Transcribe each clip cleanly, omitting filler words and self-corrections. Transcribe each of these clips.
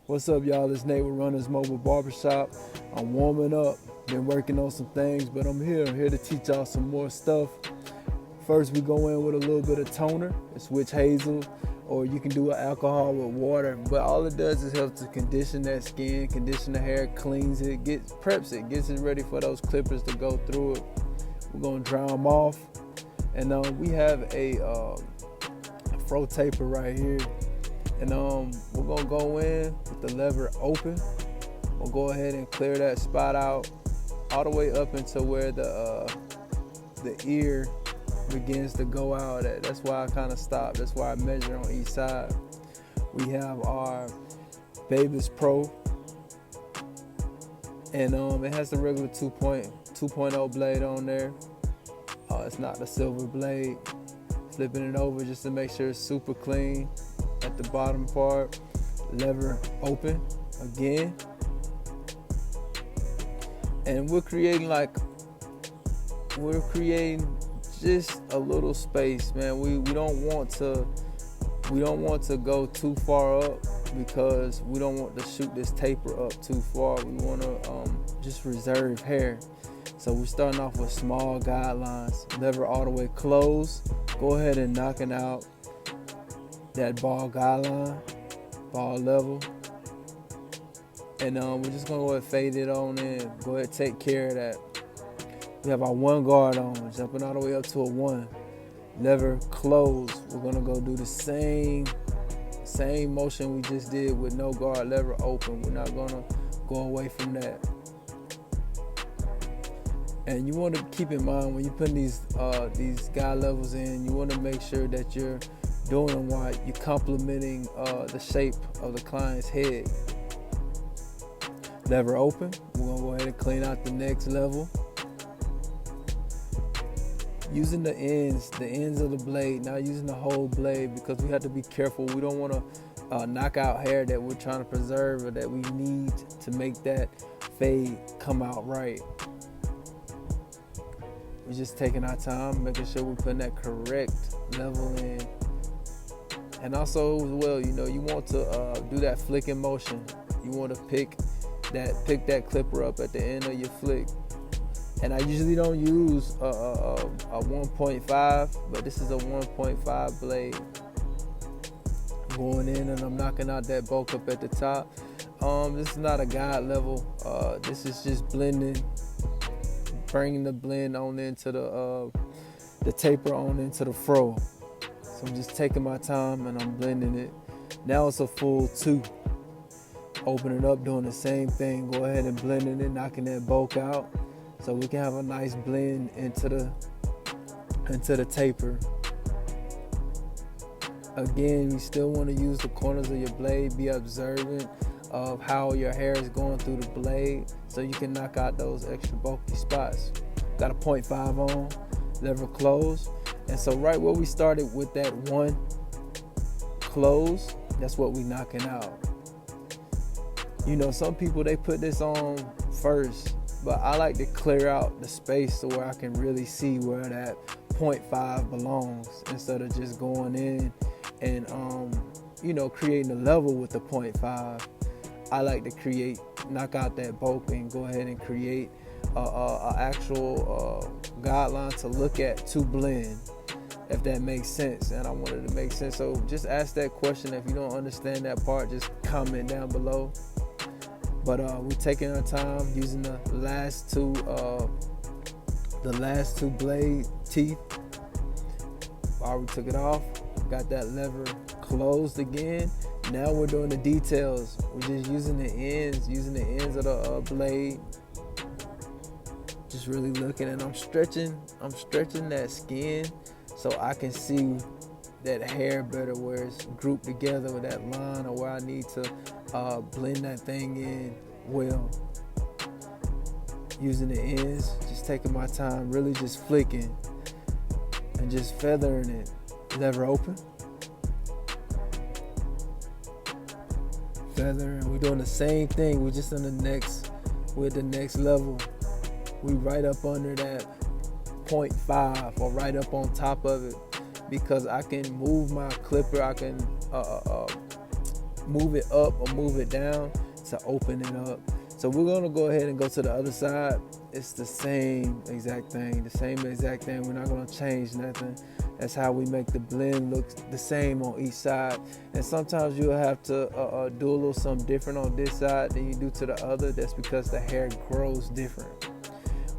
What's up, y'all? It's Nate with Runners Mobile Barbershop. I'm warming up, been working on some things, but I'm here to teach y'all some more stuff. First, we go in with a little bit of toner. It's witch hazel, or you can do an alcohol with water, but all it does is help to condition that skin, condition the hair, cleans it, preps it, gets it ready for those clippers to go through it. We're gonna dry them off, and we have a Fro Tapper right here. And we're gonna go in with the lever open. We'll go ahead and clear that spot out all the way up into where the ear begins to go out at. That's why I kind of stopped. That's why I measure on each side. We have our Babyliss Pro, and it has the regular 2.0 blade on there. It's not the silver blade. Flipping it over just to make sure it's super clean. At the bottom part, lever open again, and we're creating just a little space, man. We don't want to go too far up because we don't want to shoot this taper up too far. We want to just reserve hair. So we're starting off with small guidelines. Lever all the way closed. Go ahead and knock it out. That ball guideline, ball level, and we're just gonna go ahead and fade it on in. Go ahead and take care of that. We have our one guard on, jumping all the way up to a one. Lever closed. We're gonna go do the same motion we just did with no guard. Lever open. We're not gonna go away from that. And you want to keep in mind when you put these guide levels in, you want to make sure that you're doing them while you're complementing the shape of the client's head. Lever open. We're gonna go ahead and clean out the next level. Using the ends of the blade, not using the whole blade, because we have to be careful. We don't want to knock out hair that we're trying to preserve or that we need to make that fade come out right. We're just taking our time, making sure we're putting that correct level in. And also as well, you want to do that flicking motion. You want to pick that clipper up at the end of your flick. And I usually don't use a 1.5, but this is a 1.5 blade. Going in and I'm knocking out that bulk up at the top. This is not a guide level. This is just blending, bringing the blend on into the taper on into the fro. So I'm just taking my time and I'm blending it. Now it's a full 2. Open it up, doing the same thing. Go ahead and blending it, knocking that bulk out, so we can have a nice blend into the taper. Again, you still want to use the corners of your blade. Be observant of how your hair is going through the blade, so you can knock out those extra bulky spots. Got a 0.5 on, lever closed. And so right where we started with that one close, that's what we knocking out. Some people, they put this on first, but I like to clear out the space to where I can really see where that 0.5 belongs, instead of just going in and creating a level with the 0.5. I like to knock out that bulk and go ahead and create a actual guideline to look at to blend, if that makes sense. And I wanted to make sense, so just ask that question. If you don't understand that part, just comment down below. But we're taking our time using the last two blade teeth. Already took it off, got that lever closed again. Now we're doing the details. We're just using the ends of the blade. Just really looking, and I'm stretching that skin so I can see that hair better, where it's grouped together with that line, or where I need to blend that thing in well. Using the ends, just taking my time, really just flicking and just feathering it. Lever open. Feather, and we're doing the same thing. We're just on the next level. We right up under that 0.5 or right up on top of it, because I can move my clipper. I can move it up or move it down to open it up. So we're gonna go ahead and go to the other side. It's the same exact thing, We're not gonna change nothing. That's how we make the blend look the same on each side. And sometimes you'll have to do a little something different on this side than you do to the other. That's because the hair grows different.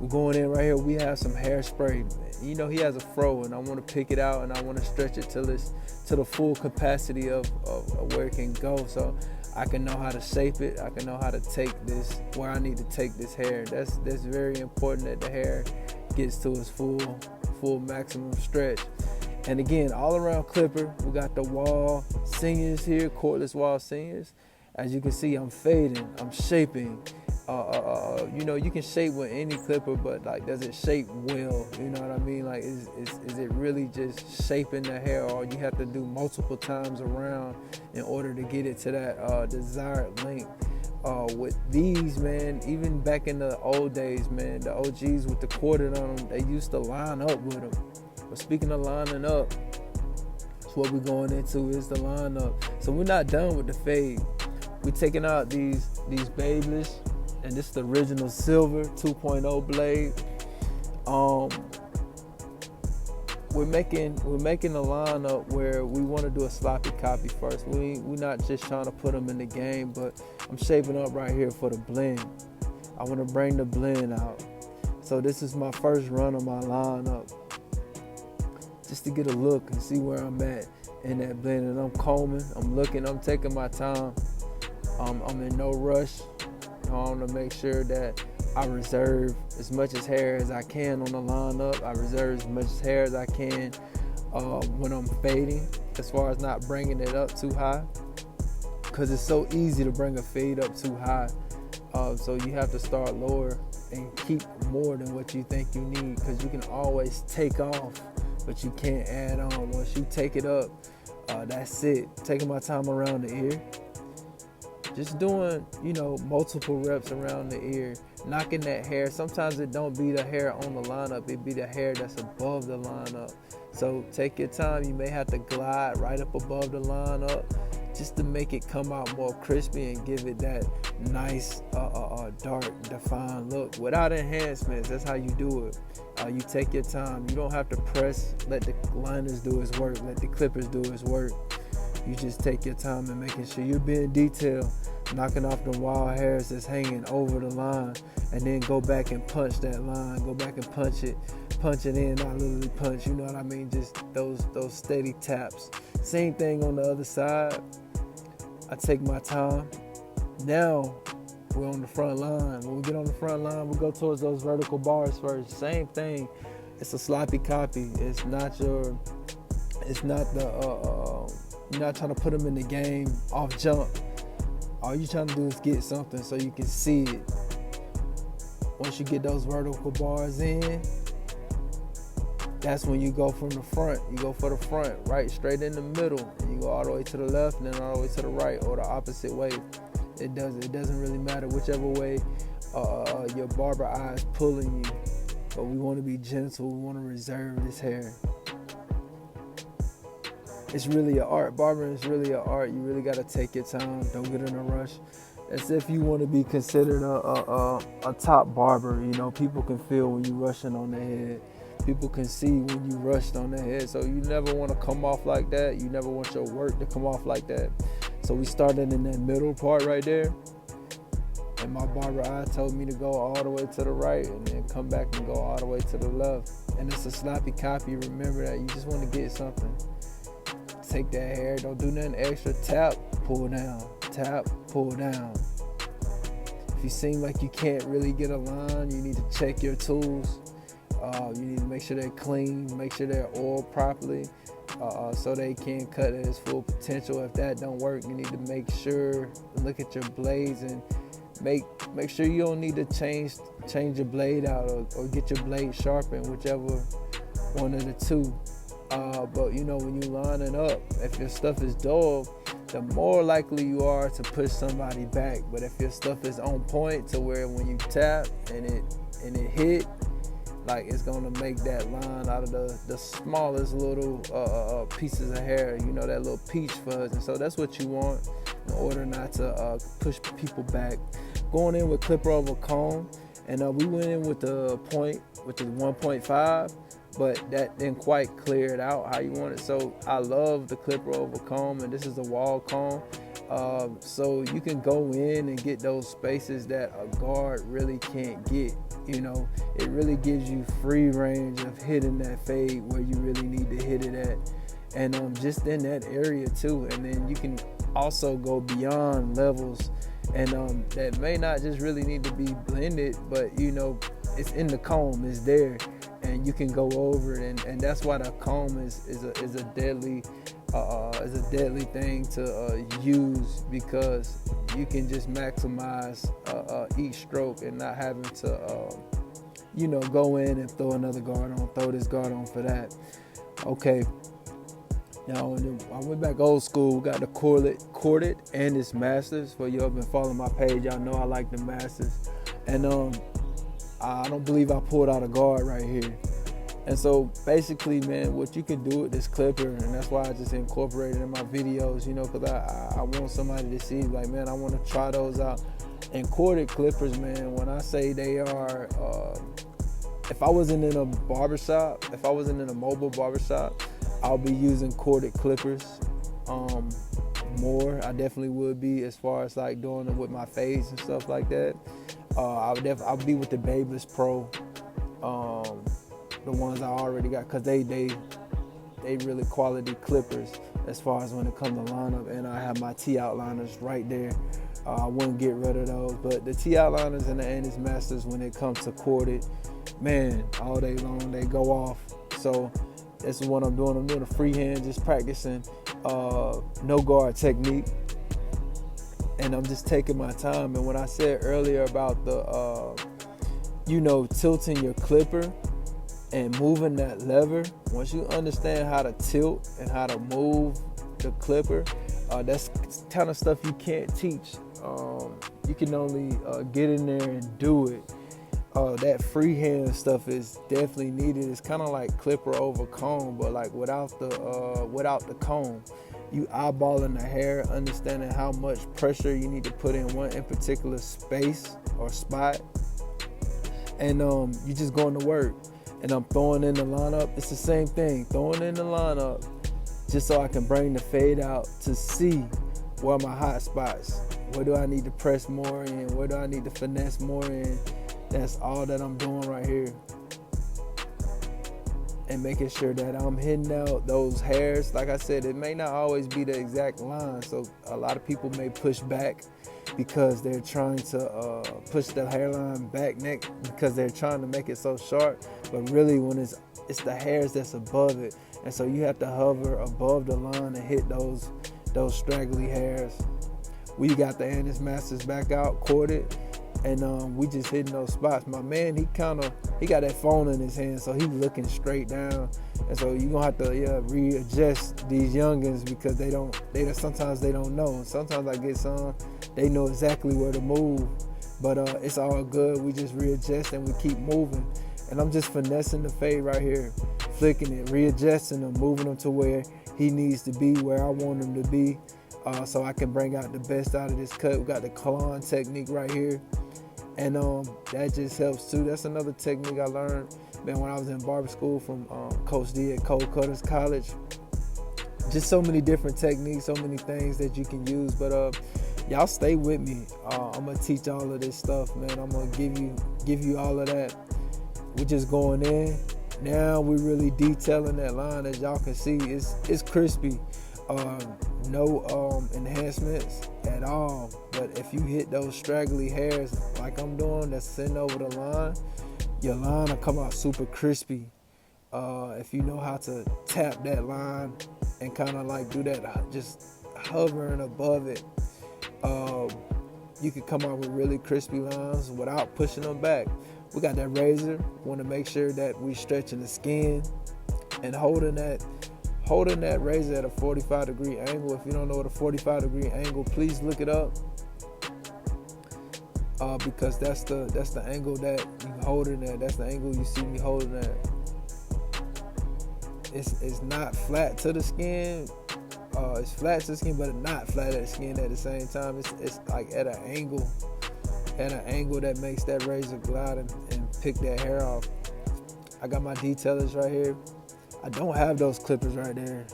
We're going in right here, we have some hairspray. You know, he has a fro, and I wanna pick it out and I wanna stretch it till it's to the full capacity of where it can go. So I can know how to shape it. I can know how to take this where I need to take this hair. That's very important, that the hair gets to its full maximum stretch. And again, all around clipper, we got the wall seniors here, cordless wall seniors. As you can see, I'm fading, I'm shaping. You know, you can shape with any clipper, but like, does it shape well? You know what I mean? Like, is it really just shaping the hair, or you have to do multiple times around in order to get it to that desired length? With these, man, even back in the old days, man, the OGs with the corded on them, they used to line up with them. But speaking of lining up, that's what we're going into, is the lineup. So we're not done with the fade. We're taking out these Babyliss, and this is the original silver 2.0 blade. We're making a lineup where we want to do a sloppy copy first. We're not just trying to put them in the game, but I'm shaping up right here for the blend. I want to bring the blend out. So this is my first run of my lineup, just to get a look and see where I'm at in that blend. And I'm combing, I'm looking, I'm taking my time. I'm in no rush. I want to make sure that I reserve as much as hair as I can on the lineup. I reserve as much hair as I can when I'm fading, as far as not bringing it up too high, because it's so easy to bring a fade up too high. So you have to start lower and keep more than what you think you need, because you can always take off, but you can't add on. Once you take it up, that's it. Taking my time around the ear. Just doing, you know, multiple reps around the ear, knocking that hair. Sometimes it don't be the hair on the lineup, it be the hair that's above the lineup. So take your time. You may have to glide right up above the lineup just to make it come out more crispy and give it that nice, dark, defined look without enhancements. That's how you do it. You take your time. You don't have to press. Let the liners do its work. Let the clippers do its work. You just take your time and making sure you're being detailed, knocking off the wild hairs that's hanging over the line, and then go back and punch that line. Go back and punch it in, not literally punch, you know what I mean? Just those steady taps. Same thing on the other side. I take my time. Now we're on the front line. When we get on the front line, we go towards those vertical bars first. Same thing. It's a sloppy copy. It's not you're not trying to put them in the game off jump. All you're trying to do is get something so you can see it. Once you get those vertical bars in, that's when you go from the front. You go for the front, right straight in the middle, and you go all the way to the left and then all the way to the right, or the opposite way. It doesn't really matter whichever way your barber eye is pulling you. But we want to be gentle. We want to reserve this hair. It's really an art. Barbering is really an art. You really got to take your time. Don't get in a rush. As if you want to be considered a top barber. You know, people can feel when you rushing on the head. People can see when you rushed on the head. So you never want to come off like that. You never want your work to come off like that. So we started in that middle part right there. And my barber eye told me to go all the way to the right and then come back and go all the way to the left. And it's a sloppy copy. Remember that. You just want to get something. Take that hair, don't do nothing extra. Tap, pull down. Tap, pull down. If you seem like you can't really get a line, you need to check your tools. You need to make sure they're clean, make sure they're oiled properly, so they can cut at its full potential. If that don't work, you need to make sure, look at your blades and make sure you don't need to change your blade out or get your blade sharpened, whichever one of the two. But you know, when you lining up, if your stuff is dull, the more likely you are to push somebody back. But if your stuff is on point to where when you tap and it hit, like, it's gonna make that line out of the smallest little pieces of hair, you know, that little peach fuzz. And so that's what you want. in order not to push people back. Going in with clipper over comb, and we went in with the point, which is 1.5, but that didn't quite clear it out how you want it. So I love the clipper over comb, and this is a wall comb. So you can go in and get those spaces that a guard really can't get. You know, it really gives you free range of hitting that fade where you really need to hit it at, and just in that area too. And then you can also go beyond levels, and that may not just really need to be blended, but you know, it's in the comb, it's there, and you can go over it. And that's why the comb is a deadly thing to use, because you can just maximize each stroke and not having to you know, go in and throw another guard on, throw this guard on for that. Okay, now I went back old school. We got the corded Andis Masters. For y'all been following my page, y'all know I like the Masters. And I don't believe I pulled out a guard right here. And so basically, man, what you can do with this clipper, and that's why I just incorporated in my videos, you know, because I want somebody to see, like, man, I want to try those out. And corded clippers, man, when I say they are, if I wasn't in a barbershop, if I wasn't in a mobile barbershop, I'll be using corded clippers more. I definitely would be, as far as like doing it with my fades and stuff like that. I'll be with the Babyliss Pro, the ones I already got, because they really quality clippers as far as when it comes to lineup. And I have my T outliners right there. I wouldn't get rid of those, but the T outliners and the Andis Masters, when it comes to corded, man, all day long they go off. So that's what I'm doing. I'm doing a freehand, just practicing no guard technique, and I'm just taking my time. And when I said earlier about the you know, tilting your clipper and moving that lever, once you understand how to tilt and how to move the clipper, that's kind of stuff you can't teach. You can only get in there and do it. That freehand stuff is definitely needed. It's kind of like clipper over comb, but like without the comb. You eyeballing the hair, understanding how much pressure you need to put in one in particular space or spot, and you just going to work. And I'm throwing in the lineup. It's the same thing, throwing in the lineup just so I can bring the fade out to see where are my hot spots. Where do I need to press more in? Where do I need to finesse more in? That's all that I'm doing right here. And making sure that I'm hitting out those hairs. Like I said, it may not always be the exact line. So a lot of people may push back because they're trying to push the hairline back neck because they're trying to make it so sharp. But really, when it's the hairs that's above it. And so you have to hover above the line and hit those straggly hairs. We got the Andis Masters back out, corded, and we just hitting those spots. My man, he got that phone in his hand, so he's looking straight down. And so you're gonna have to readjust these youngins, because sometimes they don't know. And sometimes I get some, they know exactly where to move, but it's all good. We just readjust and we keep moving. And I'm just finessing the fade right here, flicking it, readjusting him, moving him to where he needs to be, where I want him to be, so I can bring out the best out of this cut. We got the Colon technique right here, and that just helps too. That's another technique I learned, man, when I was in barber school from Coach D at Cold Cutters College. Just so many different techniques, so many things that you can use. But y'all stay with me. I'm gonna teach all of this stuff, man. I'm gonna give you all of that. We're just going in. Now we're really detailing that line. As y'all can see, it's crispy. No enhancements at all. But if you hit those straggly hairs like I'm doing, that's sitting over the line, your line will come out super crispy. If you know how to tap that line and kind of like do that, just hovering above it, you can come out with really crispy lines without pushing them back. We got that razor. Want to make sure that we stretching the skin and holding that razor at a 45-degree angle. If you don't know what a 45-degree angle, please look it up, because that's the angle that you holding at. That's the angle you see me holding at. It's not flat to the skin. it's flat to the skin, but it's not flat at the skin at the same time. It's like at an angle that makes that razor glide and pick that hair off. I got my detailers right here. I don't have those clippers right there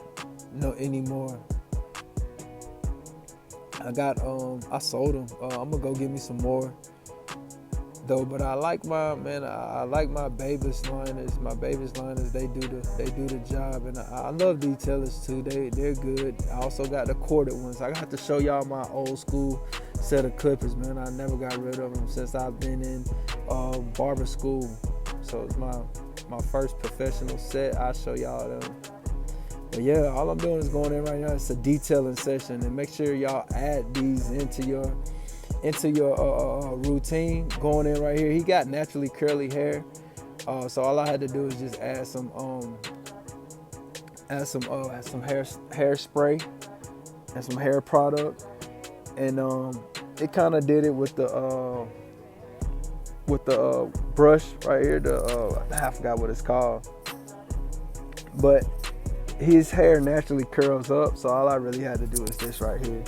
anymore. I sold them. I'm gonna go get me some more though. But I like my Babyliss liners. My Babyliss liners, they do the job, and I love detailers too. They're good. I also got the corded ones. I got to show y'all my old school set of clippers, man. I never got rid of them since I've been in barber school. So it's my first professional set. I'll show y'all them. But yeah, all I'm doing is going in right now. It's a detailing session, and make sure y'all add these into your routine. Going in right here, he got naturally curly hair, so all I had to do is just add some hairspray and some hair product, and it kind of did it with the brush right here. I forgot what it's called, but his hair naturally curls up, so all I really had to do is this right here.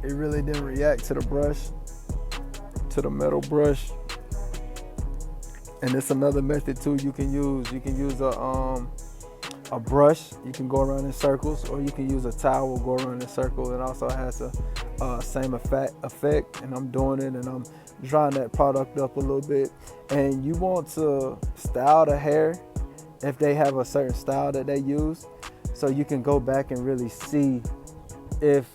It really didn't react to the brush, to the metal brush. And it's another method too you can use. You can use a brush. You can go around in circles, or you can use a towel, go around in a circle. It also has a same effect. And I'm doing it, and I'm drying that product up a little bit. And you want to style the hair if they have a certain style that they use, so you can go back and really see if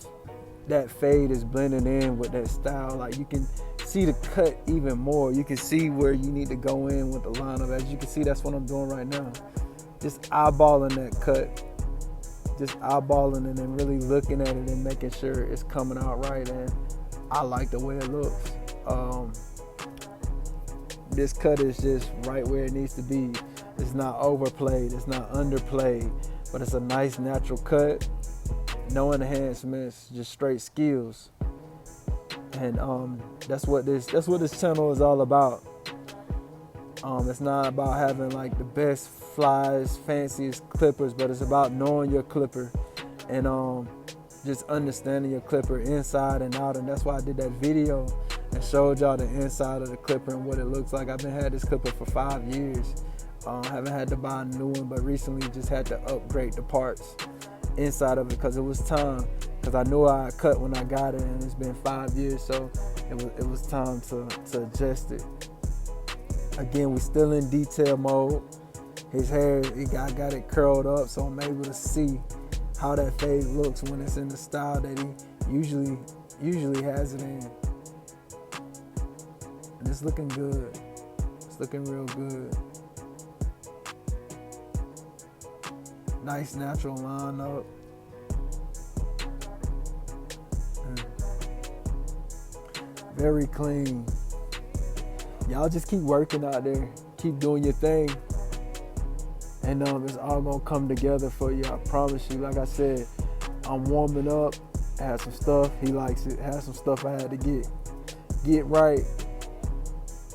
that fade is blending in with that style. Like, you can see the cut even more. You can see where you need to go in with the lineup. As you can see, that's what I'm doing right now. Just eyeballing that cut, just eyeballing it and really looking at it and making sure it's coming out right. And I like the way it looks. This cut is just right where it needs to be. It's not overplayed, it's not underplayed, but it's a nice natural cut. No enhancements, just straight skills. And that's what this channel is all about. It's not about having like the best flies, fanciest clippers, but it's about knowing your clipper and just understanding your clipper inside and out. And that's why I did that video and showed y'all the inside of the clipper and what it looks like. I've been had this clipper for 5 years. Haven't had to buy a new one, but recently just had to upgrade the parts inside of it because it was time. Because I knew I cut when I got it, and it's been 5 years, so it was time to adjust it. Again, we still in detail mode. His hair, I got it curled up, so I'm able to see how that fade looks when it's in the style that he usually has it in. And it's looking good. It's looking real good. Nice natural line up. Very clean. Y'all just keep working out there. Keep doing your thing. And it's all gonna come together for you. I promise you. Like I said, I'm warming up. I had some stuff. He likes it. Had some stuff I had to get right.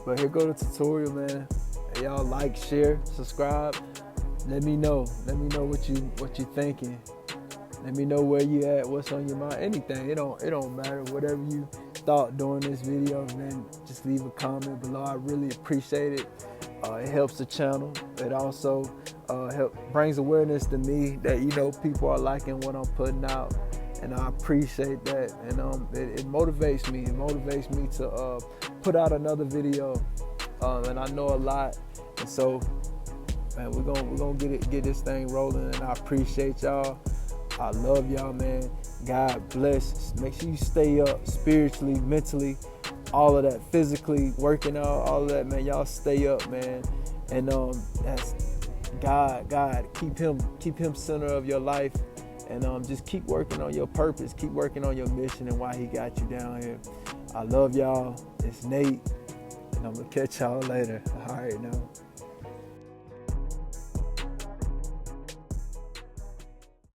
But here go the tutorial, man. Hey, y'all like, share, subscribe. Let me know. Let me know what you thinking. Let me know where you at, what's on your mind, anything. It don't matter. Whatever you thought during this video, man, just leave a comment below. I really appreciate it. It helps the channel. It also brings awareness to me that people are liking what I'm putting out, and I appreciate that. And it motivates me. It motivates me to put out another video. And I know a lot, and so. Man, we're gonna get this thing rolling, and I appreciate y'all. I love y'all, man. God bless. Make sure you stay up spiritually, mentally, all of that, physically, working out, all of that, man. Y'all stay up, man. And that's God. Keep him center of your life, and just keep working on your purpose. Keep working on your mission and why he got you down here. I love y'all. It's Nate, and I'm gonna catch y'all later. All right, now.